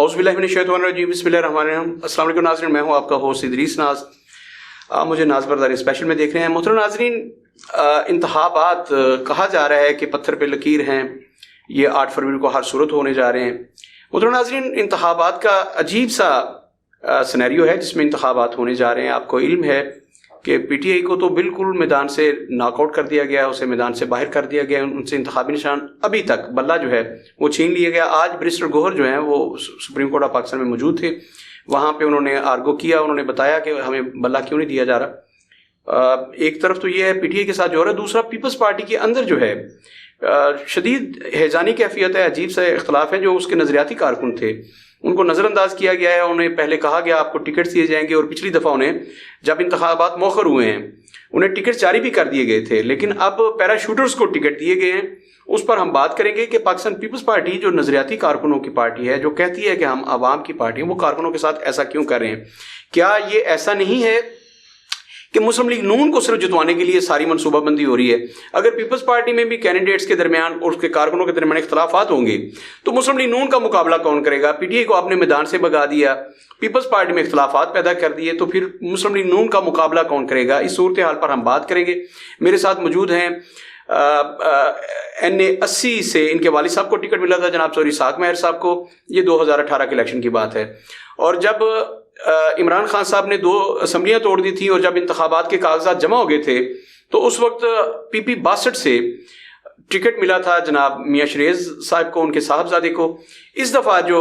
اعوذ باللہ من الشیطان الرجیم بسم اللہ الرحمن الرحیم. السلام علیکم ناظرین, میں ہوں آپ کا ہوسٹ ادریس ناز. آپ مجھے ناز برداری اسپیشل میں دیکھ رہے ہیں. محترم ناظرین, انتخابات کہا جا رہا ہے کہ پتھر پہ لکیر ہیں, یہ 8 فروری کو ہر صورت ہونے جا رہے ہیں. محترم ناظرین, انتخابات کا عجیب سا سینیریو ہے جس میں انتخابات ہونے جا رہے ہیں. آپ کو علم ہے کہ پی ٹی آئی کو تو بالکل میدان سے ناک آؤٹ کر دیا گیا, اسے میدان سے باہر کر دیا گیا, ان سے انتخابی نشان ابھی تک بلہ جو ہے وہ چھین لیا گیا. آج بریسٹر گوہر جو ہیں وہ سپریم کورٹ آف پاکستان میں موجود تھے, وہاں پہ انہوں نے آرگو کیا, انہوں نے بتایا کہ ہمیں بلہ کیوں نہیں دیا جا رہا. ایک طرف تو یہ ہے پی ٹی آئی کے ساتھ جو ہو رہا ہے, دوسرا پیپلز پارٹی کے اندر جو ہے شدید ہیجانی کیفیت ہے, عجیب سے اختلاف ہے. جو اس کے نظریاتی کارکن تھے ان کو نظر انداز کیا گیا ہے, انہیں پہلے کہا گیا آپ کو ٹکٹس دیے جائیں گے, اور پچھلی دفعہ انہیں جب انتخابات مؤخر ہوئے ہیں انہیں ٹکٹ جاری بھی کر دیے گئے تھے, لیکن اب پیرا شوٹرز کو ٹکٹ دیے گئے ہیں. اس پر ہم بات کریں گے کہ پاکستان پیپلز پارٹی جو نظریاتی کارکنوں کی پارٹی ہے, جو کہتی ہے کہ ہم عوام کی پارٹی ہیں, وہ کارکنوں کے ساتھ ایسا کیوں کر رہے ہیں. کیا یہ ایسا نہیں ہے کہ مسلم لیگ نون کو صرف جتوانے کے لیے ساری منصوبہ بندی ہو رہی ہے؟ اگر پیپلز پارٹی میں بھی کینڈیڈیٹس کے درمیان اور اس کے کارکنوں کے درمیان اختلافات ہوں گے تو مسلم لیگ نون کا مقابلہ کون کرے گا؟ پی ٹی آئی کو آپ نے میدان سے بگا دیا, پیپلز پارٹی میں اختلافات پیدا کر دیے, تو پھر مسلم لیگ نون کا مقابلہ کون کرے گا؟ اس صورتحال پر ہم بات کریں گے. میرے ساتھ موجود ہیں NA80 سے ان کے والد صاحب کو ٹکٹ ملا تھا, جناب چودھری ساق مہر صاحب کو. یہ 2018 کے الیکشن کی بات ہے, اور جب عمران خان صاحب نے 2 اسمبلیاں توڑ دی تھی اور جب انتخابات کے کاغذات جمع ہو گئے تھے تو اس وقت پی پی 62 سے ٹکٹ ملا تھا جناب میاں شریز صاحب کو, ان کے صاحبزادے کو. اس دفعہ جو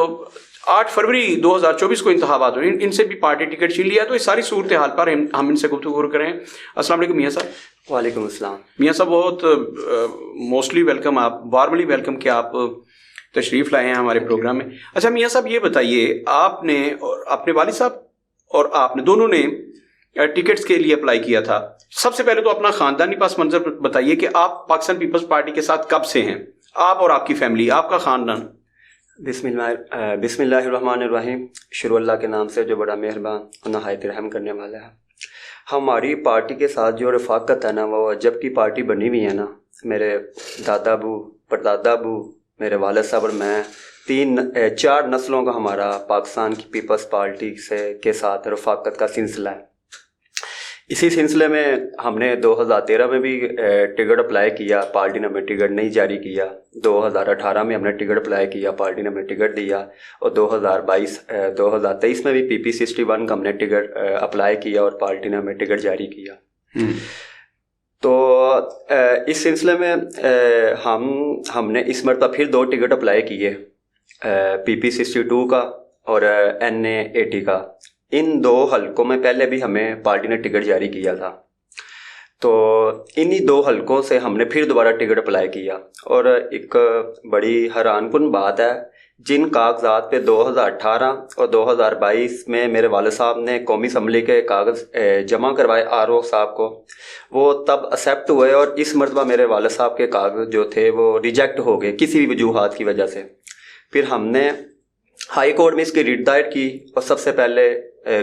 8 فروری 2024 کو انتخابات ہوئے, ان سے بھی پارٹی ٹکٹ چھین لیا. تو اس ساری صورتحال پر ہم ان سے گفتگو کریں. السلام علیکم میاں صاحب. وعلیکم السلام. میاں صاحب بہت موسٹلی ویلکم, آپ وارملی ویلکم کہ آپ تشریف لائے ہیں ہمارے پروگرام میں. اچھا میاں صاحب یہ بتائیے, آپ نے اور اپنے والد صاحب اور آپ نے دونوں نے ٹکٹس کے لیے اپلائی کیا تھا. سب سے پہلے تو اپنا خاندانی پس منظر بتائیے کہ آپ پاکستان پیپلز پارٹی کے ساتھ کب سے ہیں, آپ اور آپ کی فیملی, آپ کا خاندان. بسم اللہ الرحمن الرحیم. شروع اللہ کے نام سے جو بڑا مہربان اور نہایت رحم کرنے والا ہے. ہماری پارٹی کے ساتھ جو رفاقت ہے نا, وہ جب کی پارٹی بنی ہوئی ہے نا, میرے دادا ابو, پردادا ابو, میرے والد صاحب اور میں, 4 نسلوں کا ہمارا پاکستان کی پیپلز پارٹی کے ساتھ رفاقت کا سلسلہ ہے. اسی سلسلے میں ہم نے 2013 میں بھی ٹکٹ اپلائی کیا, پارٹی نے ہمیں ٹکٹ نہیں جاری کیا. 2018 میں ہم نے ٹکٹ اپلائی کیا, پارٹی نے ہمیں ٹکٹ دیا, اور 2023 میں بھی پی پی 61 کا ہم نے ٹکٹ اپلائی کیا اور پارٹی نے ہمیں ٹکٹ جاری کیا. تو اس سلسلے میں ہم نے اس مرتبہ پھر 2 ٹکٹ اپلائی کیے, پی پی 62 کا اور NA80 کا. ان 2 حلقوں میں پہلے بھی ہمیں پارٹی نے ٹکٹ جاری کیا تھا, تو انہی 2 حلقوں سے ہم نے پھر دوبارہ ٹکٹ اپلائی کیا. اور ایک بڑی حیران کن بات ہے, جن کاغذات پہ 2018 اور 2022 میں میرے والد صاحب نے قومی اسمبلی کے کاغذ جمع کروائے RO صاحب کو, وہ تب ایکسیپٹ ہوئے, اور اس مرتبہ میرے والد صاحب کے کاغذ جو تھے وہ ریجیکٹ ہو گئے کسی بھی وجوہات کی وجہ سے. پھر ہم نے ہائی کورٹ میں اس کی ریٹ دائر کی, اور سب سے پہلے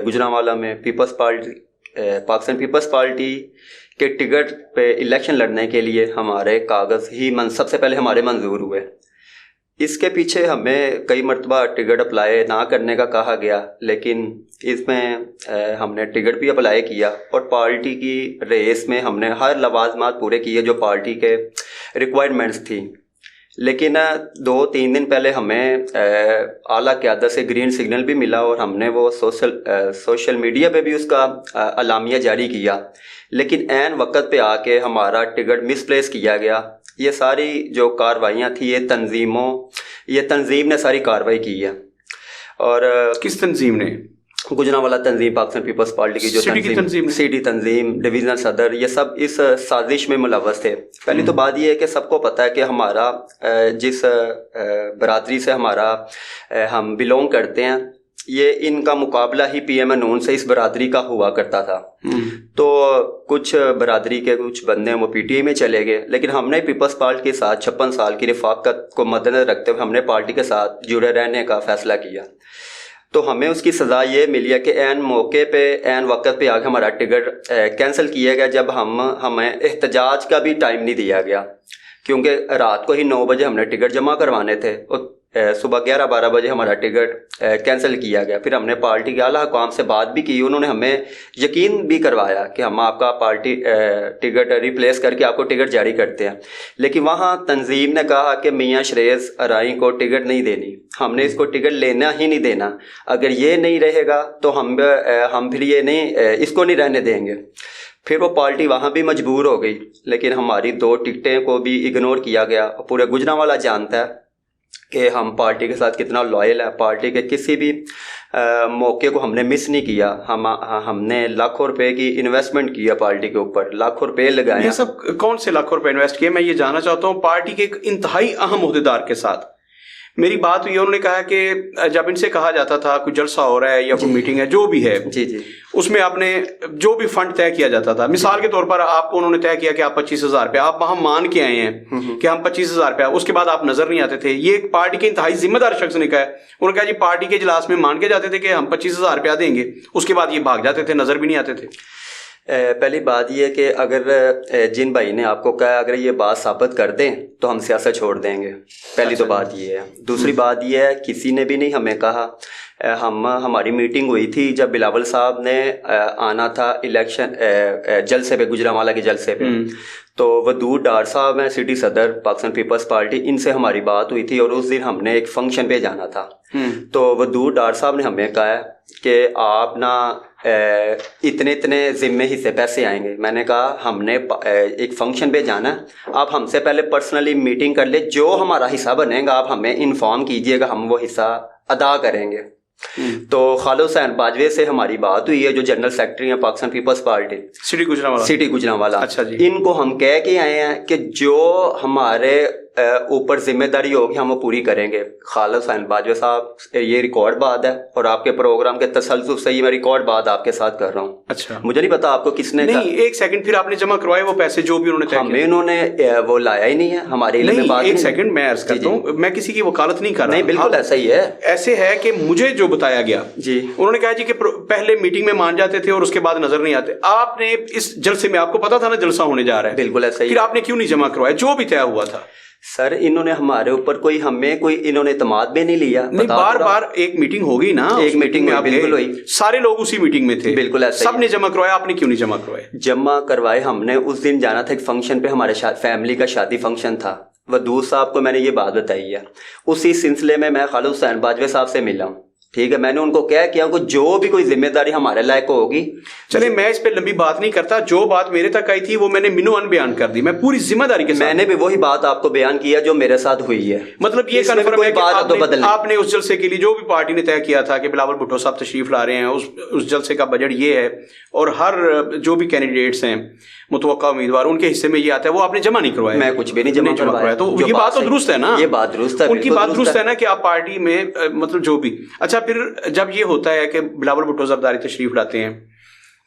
گجرانوالہ میں پاکستان پیپلز پارٹی کے ٹکٹ پہ الیکشن لڑنے کے لیے ہمارے کاغذ ہی سب سے پہلے ہمارے منظور ہوئے. اس کے پیچھے ہمیں کئی مرتبہ ٹکٹ اپلائی نہ کرنے کا کہا گیا, لیکن اس میں ہم نے ٹکٹ بھی اپلائی کیا, اور پارٹی کی ریس میں ہم نے ہر لوازمات پورے کیے جو پارٹی کے ریکوائرمنٹس تھی. لیکن 2-3 دن پہلے ہمیں اعلیٰ قیادت سے گرین سگنل بھی ملا, اور ہم نے وہ سوشل میڈیا پہ بھی اس کا اعلامیہ جاری کیا, لیکن عین وقت پہ آ کے ہمارا ٹکٹ مس پلیس کیا گیا. یہ ساری جو کاروائیاں تھیں یہ تنظیم نے ساری کاروائی کی ہے. اور کس تنظیم نے؟ گجرانوالہ تنظیم, پاکستان پیپلز پارٹی کی جو سٹی تنظیم, ڈویژنل صدر, یہ سب اس سازش میں ملوث تھے. پہلی تو بات یہ ہے کہ سب کو پتہ ہے کہ ہمارا جس برادری سے ہم بلونگ کرتے ہیں, یہ ان کا مقابلہ ہی پی ایم نون سے اس برادری کا ہوا کرتا تھا. تو کچھ برادری کے کچھ بندے وہ پی ٹی آئی میں چلے گئے, لیکن ہم نے پیپلز پارٹی کے ساتھ 56 سال کی رفاقت کو مد نظر رکھتے ہوئے ہم نے پارٹی کے ساتھ جڑے رہنے کا فیصلہ کیا. تو ہمیں اس کی سزا یہ ملی ہے کہ عین موقع پہ عین وقت پہ آ کے ہمارا ٹکٹ کینسل کیا گیا, جب ہمیں احتجاج کا بھی ٹائم نہیں دیا گیا, کیونکہ رات کو ہی 9 بجے ہم نے ٹکٹ جمع کروانے تھے, اور صبح 11-12 بجے ہمارا ٹکٹ کینسل کیا گیا. پھر ہم نے پارٹی کے اعلیٰ حکام سے بات بھی کی, انہوں نے ہمیں یقین بھی کروایا کہ ہم آپ کا پارٹی ٹکٹ ریپلیس کر کے آپ کو ٹکٹ جاری کرتے ہیں. لیکن وہاں تنظیم نے کہا کہ میاں شریز ارائیں کو ٹکٹ نہیں دینی, ہم نے اس کو ٹکٹ لینا ہی نہیں دینا, اگر یہ نہیں رہے گا تو ہم پھر یہ نہیں اس کو نہیں رہنے دیں گے. پھر وہ پارٹی وہاں بھی مجبور ہو گئی, لیکن ہماری 2 ٹکٹیں کو بھی اگنور کیا گیا. پورے گوجرانوالا جانتا ہے کہ ہم پارٹی کے ساتھ کتنا لائل ہے, پارٹی کے کسی بھی موقع کو ہم نے مس نہیں کیا. ہم نے لاکھوں روپے کی انویسٹمنٹ کیا پارٹی کے اوپر, لاکھوں روپے لگائے. یہ سب کون سے لاکھوں روپے انویسٹ کیے, میں یہ جاننا چاہتا ہوں. پارٹی کے ایک انتہائی اہم عہدیدار کے ساتھ میری بات ہوئی, انہوں نے کہا کہ جب ان سے کہا جاتا تھا کوئی جلسہ ہو رہا ہے یا کوئی میٹنگ ہے جو بھی ہے, جی جی, اس میں آپ نے جو بھی فنڈ طے کیا جاتا تھا, مثال کے طور پر آپ کو انہوں نے طے کیا کہ آپ 25,000 روپے, آپ وہاں مان کے آئے ہیں کہ ہم 25,000 روپے, اس کے بعد آپ نظر نہیں آتے تھے. یہ ایک پارٹی کے انتہائی ذمہ دار شخص نے کہا ہے. انہوں نے کہا جی پارٹی کے اجلاس میں مان کے جاتے تھے کہ ہم 25,000 روپیہ دیں گے, اس کے بعد یہ بھاگ جاتے تھے, نظر بھی نہیں آتے تھے. پہلی بات یہ کہ اگر جن بھائی نے آپ کو کہا اگر یہ بات ثابت کر دیں تو ہم سیاست چھوڑ دیں گے, پہلی تو بات یہ ہے. دوسری بات یہ ہے کسی نے بھی نہیں ہمیں کہا, ہماری میٹنگ ہوئی تھی جب بلاول صاحب نے آنا تھا الیکشن جلسے پہ, گوجرانوالا کے جلسے پہ, تو ودود ڈار صاحب ہیں سٹی صدر پاکستان پیپلز پارٹی, ان سے ہماری بات ہوئی تھی اور اس دن ہم نے ایک فنکشن پہ جانا تھا. تو ودود ڈار صاحب نے ہمیں کہا کہ آپ نا اتنے ذمے حصے پیسے آئیں گے. میں نے کہا ہم نے ایک فنکشن پہ جانا ہے, آپ ہم سے پہلے پرسنلی میٹنگ کر لیں, جو ہمارا حصہ بنے گا آپ ہمیں انفارم کیجئے گا, ہم وہ حصہ ادا کریں گے. تو خالد حسین باجوے سے ہماری بات ہوئی ہے جو جنرل سیکرٹری ہیں Pakistan peoples party city Gujranwala. اچھا جی, ان کو ہم کہہ کے آئے ہیں کہ جو ہمارے اوپر ذمہ داری ہوگی ہم وہ پوری کریں گے. خالد حسین باجوہ صاحب یہ ریکارڈ بات ہے اور آپ کے پروگرام کے تسلسل سے ہی میں ریکارڈ بات آپ کے ساتھ کر رہا ہوں. اچھا, مجھے نہیں پتا آپ کو کس نے نہیں, ایک سیکنڈ, پھر آپ نے جمع کروائے وہ پیسے جو بھی انہوں نے ہمیں انہوں نے وہ لایا ہی نہیں ہے ہمارے علم میں بات. ایک سیکنڈ میں عرض کرتا ہوں, میں کسی کی وکالت نہیں کر رہا. نہیں بالکل ایسا ہی ہے. ایسے ہے کہ مجھے جو بتایا گیا جی, انہوں نے کہا جی کہ پہلے میٹنگ میں مان جاتے تھے اور اس کے بعد نظر نہیں آتے. آپ نے اس جلسے میں, آپ کو پتا تھا نا جلسہ ہونے جا رہا ہے, بالکل ایسا ہی, پھر آپ نے کیوں نہیں جمع کروایا جو بھی طے ہوا تھا؟ سر انہوں نے ہمارے اوپر انہوں نے اعتماد بھی نہیں لیا. نہیں, بار بار ایک میٹنگ ہوگی نا, ایک میٹنگ میں بالکل ہوئی, سارے لوگ اسی میٹنگ میں تھے, بالکل ایسا, سب نے جمع کروایا, آپ نے کیوں نہیں جمع کروائے؟ جمع کروائے ہم نے. اس دن جانا تھا ایک فنکشن پہ, ہمارے فیملی کا شادی فنکشن تھا. ودود صاحب کو میں نے یہ بات بتائی ہے, اسی سلسلے میں خالد حسین باجوہ صاحب سے ملا ہوں. ٹھیک ہے, میں نے ان کو کیا کہ جو بھی کوئی ذمہ داری ہمارے لائق ہوگی. چلے میں اس پہ لمبی بات نہیں کرتا, جو بات میرے تک آئی تھی وہ میں نے منو ان بیان کر دی, میں پوری ذمہ داری کے ساتھ. میں نے بھی وہی بات آپ کو بیان کیا جو میرے ساتھ ہوئی ہے. مطلب یہ کنفرم ہے کہ آپ نے اس جلسے کے لیے جو بھی پارٹی نے طے کیا تھا کہ بلاول بھٹو صاحب تشریف لا رہے ہیں, اس جلسے کا بجٹ یہ ہے اور ہر جو بھی کینڈیڈیٹس ہیں متوقع امیدوار ان کے حصے میں یہ آتا ہے, وہ آپ نے جمع نہیں کروایا. میں کچھ بھی نہیں جمع کروایا. تو یہ بات تو درست ہے نا, یہ بات درست ہے, ان کی بات درست ہے نا کہ آپ پارٹی میں مطلب جو بھی. اچھا, پھر جب یہ ہوتا ہے کہ بلاول بھٹو زرداری تشریف لاتے ہیں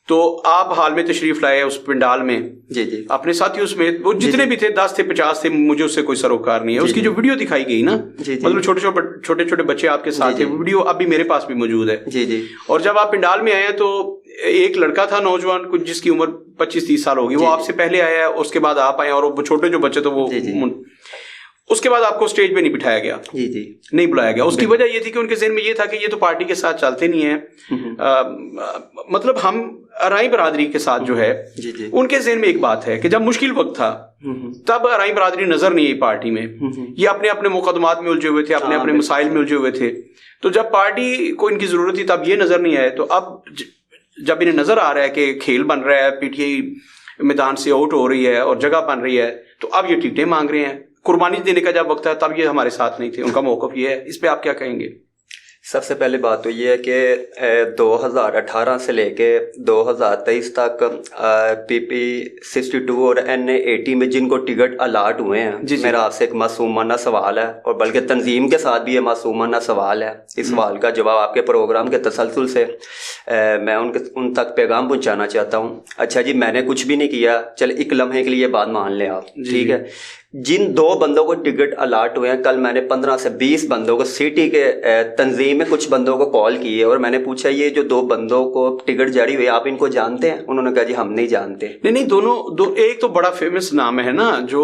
تو آپ حال میں تشریف لائے اس پنڈال میں, جی جی, اپنے ساتھیوں سمیت, وہ جتنے بھی تھے 10 تھے 50 تھے, مجھے اس سے کوئی سروکار نہیں ہے. اس کی جو ویڈیو دکھائی گئی نا, مطلب چھوٹے چھوٹے بچے آپ کے ساتھ تھے, ویڈیو اب بھی میرے پاس بھی موجود ہے. جی جی, اور جب آپ پنڈال میں آئے ہیں تو ایک لڑکا تھا نوجوان کچھ جس کی عمر 25-30 سال ہوگی, وہ آپ سے پہلے آیا ہے, اس کے بعد آپ آئے, اور وہ چھوٹے جو بچے تو وہ اس کے بعد آپ کو اسٹیج پہ نہیں بٹھایا گیا, جی جی, نہیں بلایا گیا. اس کی وجہ یہ تھی کہ ان کے ذہن میں یہ تھا کہ یہ تو پارٹی کے ساتھ چلتے نہیں ہیں, مطلب ہم ارائیں برادری کے ساتھ جو ہے, ان کے ذہن میں ایک بات ہے کہ جب مشکل وقت تھا تب ارائیں برادری نظر نہیں آئی پارٹی میں, یہ اپنے اپنے مقدمات میں الجھے ہوئے تھے, اپنے اپنے مسائل میں الجھے ہوئے تھے. تو جب پارٹی کو ان کی ضرورت تھی تب یہ نظر نہیں آئے. تو اب جب انہیں نظر آ رہا ہے کہ کھیل بن رہا ہے, پی ٹی آئی میدان سے آؤٹ ہو رہی ہے اور جگہ بن رہی ہے, تو اب یہ ٹکٹیں مانگ رہے ہیں. قربانی دینے کا جب وقت ہے تب یہ ہمارے ساتھ نہیں تھے, ان کا موقف یہ ہے. اس پہ آپ کیا کہیں گے؟ سب سے پہلے بات تو یہ ہے کہ 2018 سے لے کے 2023 تک پی پی 62 اور NA 80 میں جن کو ٹکٹ الاٹ ہوئے ہیں, میرا آپ سے ایک معصومانہ سوال ہے, اور بلکہ تنظیم کے ساتھ بھی یہ معصومانہ سوال ہے. اس سوال کا جواب آپ کے پروگرام کے تسلسل سے میں ان تک پیغام پہنچانا چاہتا ہوں. اچھا جی, میں نے کچھ بھی نہیں کیا, چل ایک لمحے کے لیے بات مان لیں آپ, ٹھیک ہے. جن 2 بندوں کو ٹکٹ الاٹ ہوئے ہیں, کل میں نے 15 سے 20 بندوں کو سٹی کے تنظیم میں کچھ بندوں کو کال کی ہے, اور میں نے پوچھا یہ جو 2 بندوں کو ٹکٹ جاری ہوئی آپ ان کو جانتے ہیں؟ انہوں نے کہا جی ہم نہیں جانتے. نہیں, دونوں ایک تو بڑا فیمس نام ہے نا جو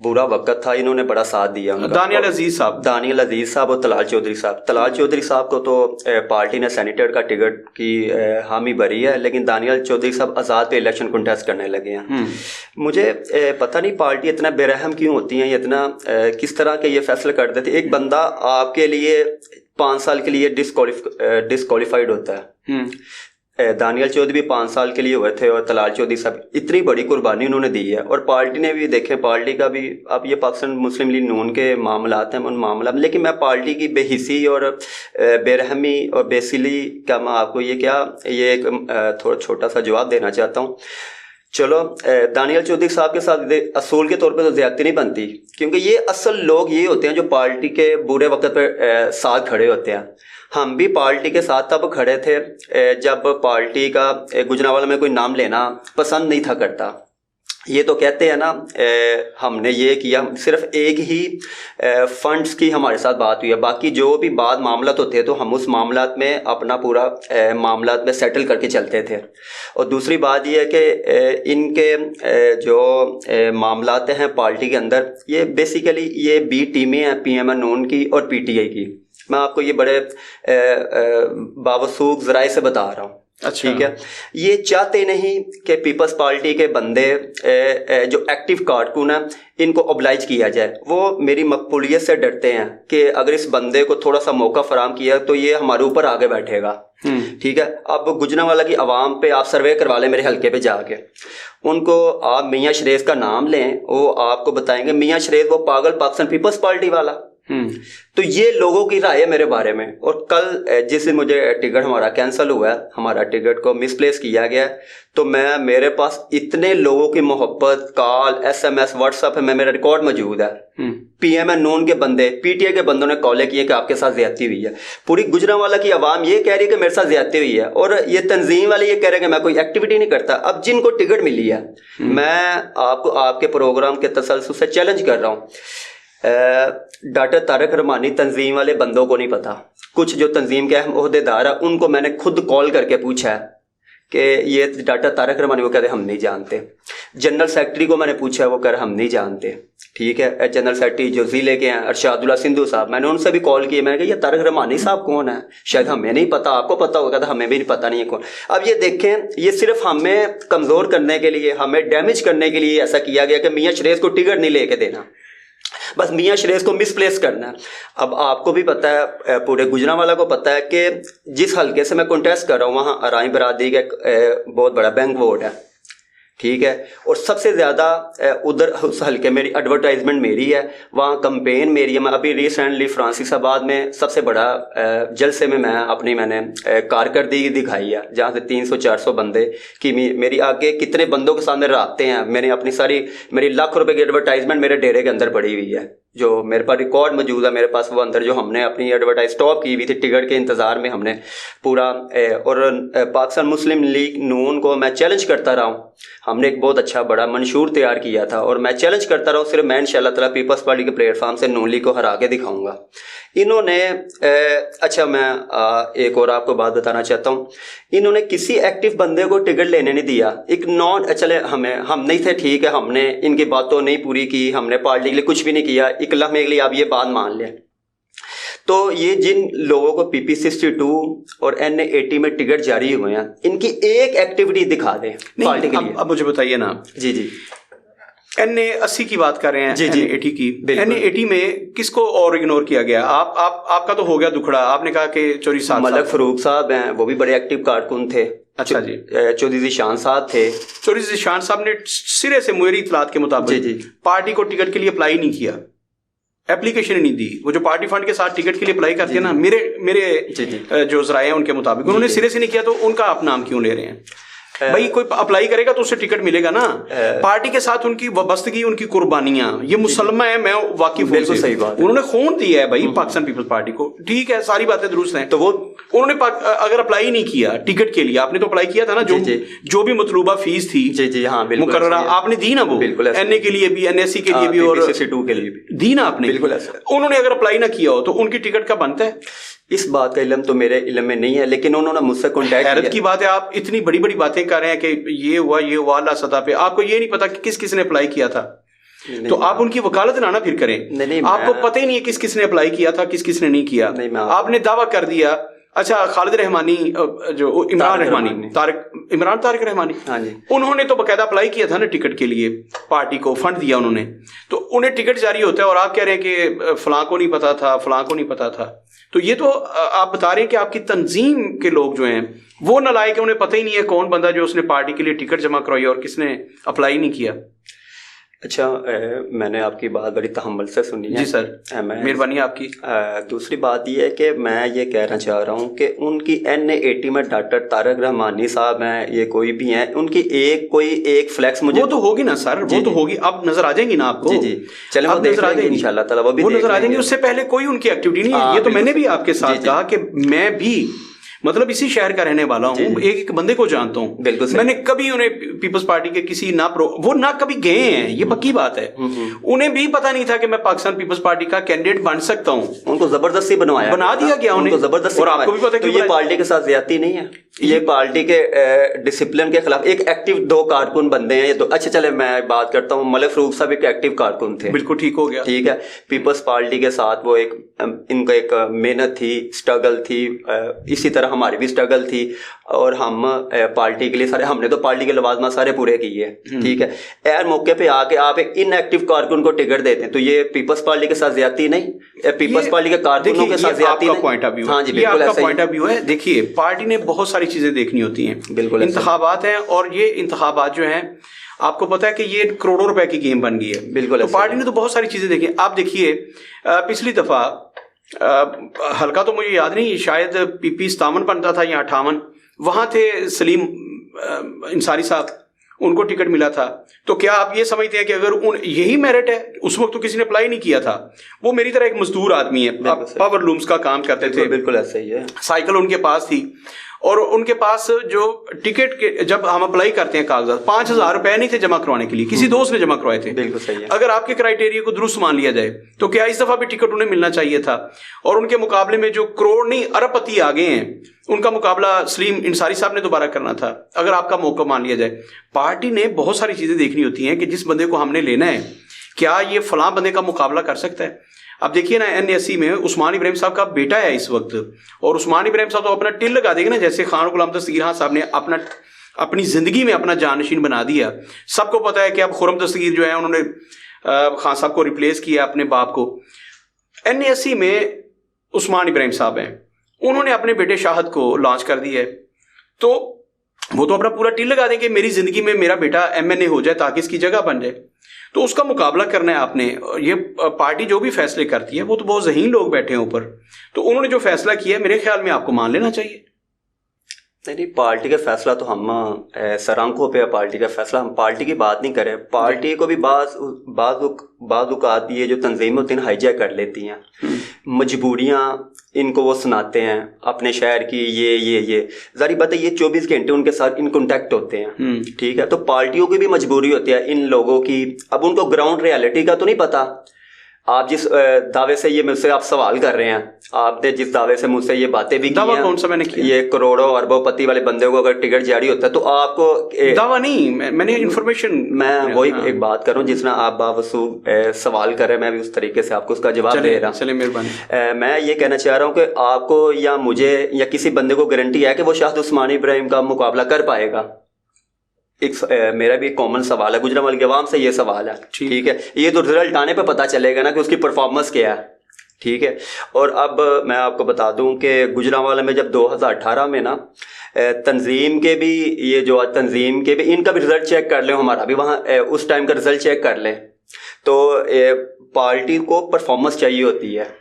برا وقت تھا, انہوں نے بڑا ساتھ دیا ان کا. دانیال عزیز صاحب اور طلال چودھری صاحب کو تو پارٹی نے سینیٹر کا ٹکٹ کی حامی بھری ہے, لیکن دانیال چودھری صاحب آزاد پہ الیکشن کنٹیسٹ کرنے لگے ہیں. مجھے پتہ نہیں پارٹی اتنا بے رحم کیوں ہوتی ہیں, اتنا کس طرح کے یہ فیصلے کر دیتے. ایک بندہ آپ کے لیے 5 سال کے لیے ڈسکوالیفائڈ ہوتا ہے. دانیال چودھری بھی 5 سال کے لیے ہوئے تھے, اور طلال چودھری صاحب, اتنی بڑی قربانی انہوں نے دی ہے. اور پارٹی نے بھی دیکھیں, پارٹی کا بھی اب یہ پاکستان مسلم لیگ نون کے معاملات ہیں, ان معاملات میں, لیکن میں پارٹی کی بے حسی اور بے رحمی اور بے سلی کا میں آپ کو یہ ایک تھوڑا چھوٹا سا جواب دینا چاہتا ہوں. چلو, دانیال چودھری صاحب کے ساتھ اصول کے طور پہ تو زیادتی نہیں بنتی, کیونکہ یہ اصل لوگ یہ ہوتے ہیں جو پارٹی کے برے وقت پہ ساتھ کھڑے ہوتے ہیں. ہم بھی پارٹی کے ساتھ تب کھڑے تھے جب پارٹی کا گجرانوالہ میں کوئی نام لینا پسند نہیں تھا کرتا. یہ تو کہتے ہیں نا, ہم نے یہ کیا, صرف ایک ہی فنڈز کی ہمارے ساتھ بات ہوئی ہے, باقی جو بھی بعد معاملات ہوتے تو ہم اس معاملات میں اپنا پورا معاملات میں سیٹل کر کے چلتے تھے. اور دوسری بات یہ ہے کہ ان کے جو معاملات ہیں پارٹی کے اندر, یہ بیسیکلی یہ بی ٹیمیں ہیں, پی ایم این کی اور پی ٹی آئی کی. میں آپ کو یہ بڑے باوثوق ذرائع سے بتا رہا ہوں. ٹھیک ہے, یہ چاہتے نہیں کہ پیپلز پارٹی کے بندے جو ایکٹیو کارکن ہیں ان کو اوبلائج کیا جائے. وہ میری مقبولیت سے ڈرتے ہیں کہ اگر اس بندے کو تھوڑا سا موقع فراہم کیا تو یہ ہمارے اوپر آگے بیٹھے گا. ٹھیک ہے, اب گجرانوالہ کی عوام پہ آپ سروے کروا لیں میرے حلقے پہ جا کے, ان کو آپ میاں شریف کا نام لیں, وہ آپ کو بتائیں گے میاں شریف وہ پاگل پاکستان پیپلز پارٹی والا. تو یہ لوگوں کی رائے ہے میرے بارے میں. اور کل جس دن مجھے ٹکٹ ہمارا کینسل ہوا ہے, ہمارا ٹکٹ کو مس پلیس کیا گیا ہے, تو میرے پاس اتنے لوگوں کی محبت, call, S M S, WhatsApp میں میرا ریکارڈ موجود ہے. پی ایم این نون کے بندے, پی ٹی آئی کے بندوں نے کالیں کی کہ آپ کے ساتھ زیادتی ہوئی ہے. پوری گجرانوالہ کی عوام یہ کہہ رہی ہے کہ میرے ساتھ زیادتی ہوئی ہے, اور یہ تنظیم والے یہ کہہ رہے ہیں کہ میں کوئی ایکٹیویٹی نہیں کرتا. اب جن کو ٹکٹ ملی ہے, میں آپ کو آپ کے پروگرام کے تسلسل سے چیلنج کر رہا ہوں, ڈاکٹر طارق رحمانی تنظیم والے بندوں کو نہیں پتا. کچھ جو تنظیم کے اہم عہدے دار ہیں ان کو میں نے خود کال کر کے پوچھا ہے کہ یہ ڈاکٹر طارق رحمانی, وہ کہتے ہیں ہم نہیں جانتے. جنرل سیکرٹری کو میں نے پوچھا, وہ کہہ رہے ہم نہیں جانتے. ٹھیک ہے, جنرل سیکرٹری جو ضلع کے ہیں ارشاد اللہ سندھو صاحب, میں نے ان سے بھی کال کی. میں نے کہا یہ طارق رحمانی صاحب کون ہے, شاید ہمیں نہیں پتا, آپ کو پتا ہوگا. تو ہمیں بھی نہیں پتا نہیں ہے کون. اب یہ دیکھیں, یہ صرف ہمیں کمزور کرنے کے لیے, ہمیں ڈیمیج کرنے کے لیے ایسا کیا گیا کہ میاں شریف کو ٹکٹ نہیں لے کے دینا, بس میاں شریف کو مس پلیس کرنا ہے. اب آپ کو بھی پتا ہے, پورے گجرانوالہ کو پتا ہے کہ جس حلقے سے میں کنٹیسٹ کر رہا ہوں وہاں ارائیں برادری کا بہت بڑا بینک ووٹ ہے. ٹھیک ہے, اور سب سے زیادہ ادھر اس حلقے میری ایڈورٹائزمنٹ میری ہے, وہاں کمپین میری ہے. میں ابھی ریسنٹلی فرانسس آباد میں سب سے بڑا جلسے میں میں نے کارکردگی دکھائی ہے, جہاں سے 300-400 بندے کی میری آگے کتنے بندوں کے سامنے رابطے ہیں. میں نے اپنی میری ₹1,00,000 کی ایڈورٹائزمنٹ میرے ڈیرے کے اندر پڑی ہوئی ہے, جو میرے پاس ریکارڈ موجود ہے میرے پاس. وہ اندر جو ہم نے اپنی ایڈورٹائز اسٹاپ کی ہوئی تھی ٹکٹ کے انتظار میں, ہم نے پورا. اور پاکستان مسلم لیگ نون کو میں چیلنج کرتا رہا ہوں, ہم نے ایک بہت اچھا بڑا منشور تیار کیا تھا, اور میں چیلنج کرتا رہا ہوں. صرف میں انشاءاللہ تعالیٰ پیپلز پارٹی کے پلیٹ فارم سے نون لیگ کو ہرا کے دکھاؤں گا. انہوں نے اچھا, میں ایک اور آپ کو بات بتانا چاہتا ہوں, انہوں نے کسی ایکٹیو بندے کو ٹکٹ لینے نہیں دیا. ایک چلے ہم نہیں تھے, ٹھیک ہے, ہم نے ان کی باتوں نہیں پوری کی, ہم نے پارٹی کے لیے کچھ بھی نہیں کیا, ایک لمحے کے لیے آپ یہ بات مان لیں. تو یہ جن لوگوں کو پی پی 62 اور این اے 80 میں ٹکٹ جاری ہوئے ہیں, ان کی ایک ایکٹیویٹی دکھا دیں پارٹی کے لیے. اب مجھے بتائیے نا. جی این اے 80 کی بات کر رہے ہیں, جی 80 کی. این اے 80 میں کس کو اور اگنور کیا گیا؟ آپ کا تو ہو گیا دکھڑا. آپ نے کہا کہ چوری صاحب, ملک فروخ صاحب ہیں, وہ بھی بڑے ایکٹیو کارکن تھے. اچھا جی. چودھری ذیشان صاحب تھے. چودھری ذیشان صاحب نے سرے سے میری اطلاعات کے مطابق پارٹی کو ٹکٹ کے لیے اپلائی نہیں کیا, اپلیکیشن نہیں دی. وہ جو پارٹی فنڈ کے ساتھ ٹکٹ کے لیے اپلائی کرتے ہیں نا, میرے جو ذرائع ہیں ان کے مطابق انہوں نے سرے سے نہیں کیا. تو ان کا آپ نام کیوں لے رہے ہیں بھائی؟ کوئی اپلائی کرے گا تو اسے ٹکٹ ملے گا نا. پارٹی کے ساتھ ان کی وابستگی, ان کی قربانیاں, یہ مسلمہ ہے, میں واقف ہوں. صحیح بات, انہوں نے خون دیا ہے بھائی پاکستان پیپلز پارٹی کو. ٹھیک ہے, ساری باتیں درست ہیں. تو وہ انہوں نے اگر اپلائی نہیں کیا ٹکٹ کے لیے, آپ نے تو اپلائی کیا تھا نا, جو بھی مطلوبہ فیس تھی مقررہ آپ نے دی نا, وہ این اے کے لیے بھی, این ایس سی کے لیے بھی, اور دی نا آپ نے. انہوں نے اگر اپلائی نہ کیا ہو تو ان کی ٹکٹ کا بنتا ہے. اس بات کا علم تو میرے علم میں نہیں ہے, لیکن انہوں نے مجھ سے کانٹیکٹ کیا. حیرت کی بات ہے, آپ اتنی بڑی بڑی باتیں کر رہے ہیں کہ یہ ہوا اللہ سطح پہ, آپ کو یہ نہیں پتا کہ کس نے اپلائی کیا تھا. تو آپ ان کی وکالت نہ پھر کریں. آپ کو پتہ ہی نہیں ہے کس کس نے اپلائی کیا تھا, کس کس نے نہیں کیا. آپ نے دعویٰ کر دیا. اچھا, خالد رحمانی جو عمران طارق رحمانی, انہوں نے تو باقاعدہ اپلائی کیا تھا نا ٹکٹ کے لیے, پارٹی کو فنڈ دیا انہوں نے, تو انہیں ٹکٹ جاری ہوتا ہے اور آپ کہہ رہے ہیں کہ فلاں کو نہیں پتا تھا, فلاں کو نہیں پتا تھا. تو یہ تو آپ بتا رہے ہیں کہ آپ کی تنظیم کے لوگ جو ہیں وہ نالائق ہیں, انہیں پتہ ہی نہیں ہے کون بندہ جو اس نے پارٹی کے لیے ٹکٹ جمع کروائی اور کس نے اپلائی نہیں کیا. اچھا, میں نے آپ کی بات بڑی تحمل سے سنی ہے. جی سر, مہربانی آپ کی. دوسری بات یہ ہے کہ میں یہ کہنا چاہ رہا ہوں کہ ان کی NA80 میں ڈاکٹر طارق رحمانی صاحب ہیں, یہ کوئی بھی ہیں, ان کی ایک فلیکس مجھے, وہ تو ہوگی نا سر, وہ تو ہوگی, اب نظر آ جائیں گی نا آپ کو. جی چلیں, وہ دیکھ لیں گے انشاءاللہ تعالیٰ, وہ نظر آ جائیں گے. اس سے پہلے کوئی ان کی ایکٹیویٹی نہیں ہے. یہ تو میں نے بھی آپ کے ساتھ کہا کہ میں بھی مطلب اسی شہر کا رہنے والا ہوں, ایک بندے کو جانتا ہوں. میں نے کبھی انہیں پیپلز پارٹی کے کسی وہ نہ کبھی گئے ہیں, یہ پکی بات ہے. انہیں بھی پتا نہیں تھا کہ میں پاکستان پیپلز پارٹی کا کینڈیڈیٹ بن سکتا ہوں. ان کو زبردستی بنا دیا گیا انہیں زبردستی. اور آپ کو بھی پتا کہ یہ پارٹی کے ساتھ زیادتی نہیں ہے, یہ پارٹی کے ڈسپلن کے خلاف. ایک ایکٹیو 2 کارکن بندے ہیں یہ تو. اچھا چلے میں بات کرتا ہوں, ملک فروخ صاحب ایک ایکٹیو کارکن تھے, بالکل ٹھیک ہو گیا, ٹھیک ہے. پیپلز پارٹی کے ساتھ وہ ایک ان کا ایک محنت تھی, اسٹرگل تھی, اسی طرح ہماری بھی اسٹرگل تھی, اور ہم پارٹی کے لیے سارے, ہم نے تو پارٹی کے لوازمات سارے پورے کیے, ٹھیک ہے. ایئر موقع پہ آ کے آپ ایک ان ایکٹیو کارکن کو ٹکٹ دیتے ہیں, تو یہ پیپلز پارٹی کے ساتھ زیادتی نہیں, پیپلز پارٹی کے کارکنوں کے ساتھ زیادتی نہیں. پوائنٹ آف ویو, ہاں جی بالکل ایسا پوائنٹ آف ویو ہے. دیکھیے, پارٹی نے بہت ساری چیزیں دیکھنی ہوتی ہیں, بالکل انتخابات ہیں, اور یہ انتخابات جو ہیں آپ کو پتا ہے کہ یہ کروڑوں روپے کی گیم بن گئی ہے. بالکل, تو پارٹی نے تو بہت ساری چیزیں دیکھی. آپ دیکھیے, پچھلی دفعہ حلقہ تو مجھے یاد نہیں, شاید PP 57 بنتا تھا یا 58, وہاں تھے سلیم انصاری صاحب, ان کو ٹکٹ ملا تھا. تو کیا آپ یہ سمجھتے ہیں کہ اگر یہی میرٹ ہے, اس وقت تو کسی نے اپلائی نہیں کیا تھا, وہ میری طرح ایک مزدور آدمی ہے, پاور لومز کا کام کرتے تھے, بالکل ایسا ہی ہے, سائیکل ان کے پاس تھی, اور ان کے پاس جو ٹکٹ کے جب ہم اپلائی کرتے ہیں کاغذات, 5,000 روپے نہیں تھے جمع کروانے کے لیے, کسی دوست نے جمع کروائے تھے. بالکل صحیح ہے. اگر آپ کے کرائیٹیریا کو درست مان لیا جائے تو کیا اس دفعہ بھی ٹکٹ انہیں ملنا چاہیے تھا, اور ان کے مقابلے میں جو کروڑ نہیں ارب پتی آگے ہیں, ان کا مقابلہ سلیم انصاری صاحب نے دوبارہ کرنا تھا, اگر آپ کا موقع مان لیا جائے. پارٹی نے بہت ساری چیزیں دیکھنی ہوتی ہیں کہ جس بندے کو ہم نے لینا ہے, کیا یہ فلاں بندے کا مقابلہ کر سکتا ہے. اب دیکھیے نا, NA80 میں عثمان ابراہیم صاحب کا بیٹا ہے اس وقت, اور عثمان ابراہیم صاحب تو اپنا ٹل لگا دے گا نا, جیسے خان غلام دستگیر خان صاحب نے اپنی زندگی میں اپنا جانشین بنا دیا. سب کو پتا ہے کہ اب خرم دستگیر جو ہے انہوں نے خان صاحب کو ریپلیس کیا اپنے باپ کو. NA80 میں عثمان ابراہیم صاحب ہیں, انہوں نے اپنے بیٹے شاہد کو لانچ کر دیا ہے, تو وہ تو اپنا پورا ٹل لگا دیں کہ میری زندگی میں میرا بیٹا MNA ہو جائے تاکہ اس کی جگہ بن جائے. تو اس کا مقابلہ کرنا ہے آپ نے. یہ پارٹی جو بھی فیصلے کرتی ہے وہ تو بہت ذہین لوگ بیٹھے ہیں اوپر, تو انہوں نے جو فیصلہ کیا ہے میرے خیال میں آپ کو مان لینا چاہیے. نہیں, پارٹی کا فیصلہ تو ہم سرانکوں پہ پارٹی کا فیصلہ, ہم پارٹی کی بات نہیں کریں. پارٹی کو بھی بعض اوقات یہ جو تنظیمیں ہوتی ہیں ہائی جیک کر لیتی ہیں, مجبوریاں ان کو وہ سناتے ہیں اپنے شہر کی, یہ ظاہر بات ہے یہ 24 گھنٹے ان کے ساتھ ان کانٹیکٹ ہوتے ہیں, ٹھیک ہے. تو پارٹیوں کی بھی مجبوری ہوتی ہے ان لوگوں کی. اب ان کو گراؤنڈ ریالٹی کا تو نہیں پتا. آپ جس دعوے سے یہ مجھ سے آپ سوال کر رہے ہیں, آپ نے جس دعوے سے مجھ سے یہ باتیں بھی کی ہیں, کون سا میں نے کیا, یہ کروڑوں اربوں پتی والے بندے کو اگر ٹکٹ جاری ہوتا ہے تو آپ کو دعویٰ نہیں, میں نے انفارمیشن, میں وہی ایک بات کروں جس میں آپ باوصول سوال کر رہے ہیں, میں بھی اس طریقے سے آپ کو اس کا جواب دے رہا ہوں. چلے مہربانی. میں یہ کہنا چاہ رہا ہوں کہ آپ کو یا مجھے یا کسی بندے کو گارنٹی ہے کہ وہ شاہد عثمان ابراہیم کا مقابلہ کر پائے گا؟ میرا بھی ایک کامن سوال ہے, گجرانوالے کے عوام سے یہ سوال ہے, ٹھیک ہے. یہ تو رزلٹ آنے پہ پتہ چلے گا نا کہ اس کی پرفارمنس کیا ہے, ٹھیک ہے. اور اب میں آپ کو بتا دوں کہ گجرانوالے میں جب 2018 میں نا تنظیم کے بھی یہ جو تنظیم کے بھی ان کا بھی رزلٹ چیک کر لیں, ہمارا بھی وہاں اس ٹائم کا رزلٹ چیک کر لیں, تو پارٹی کو پرفارمنس چاہیے ہوتی ہے.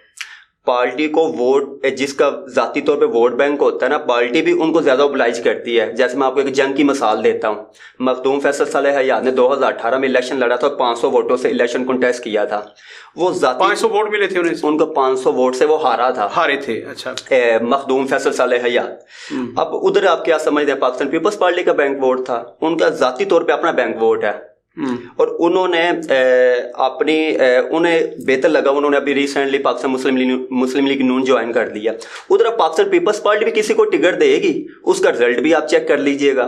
پارٹی کو ووٹ, جس کا ذاتی طور پہ ووٹ بینک ہوتا ہے نا, پارٹی بھی ان کو زیادہ اوبلائج کرتی ہے. جیسے میں آپ کو ایک جنگ کی مثال دیتا ہوں. مخدوم فیصل صالح حیات نے 2018 میں الیکشن لڑا تھا اور 500 ووٹوں سے الیکشن کنٹیسٹ کیا تھا. وہ ذاتی 500 ووٹ ملے تھے ان کو 500 ووٹ سے وہ ہارے تھے. اچھا, مخدوم فیصل صالح حیات. اب ادھر آپ کیا سمجھتے ہیں, پاکستان پیپلز پارٹی کا بینک ووٹ تھا, ان کا ذاتی طور پہ اپنا بینک ووٹ ہے, اور انہوں نے انہیں بہتر لگا, انہوں نے ابھی ریسنٹلی پاکستان مسلم لیگ نون جوائن کر دیا. ادھر پاکستان پیپلز پارٹی بھی کسی کو ٹکٹ دے گی, اس کا رزلٹ بھی آپ چیک کر لیجئے گا.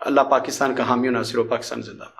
اللہ پاکستان کا حامی و ناصر ہو. پاکستان زندہ باد.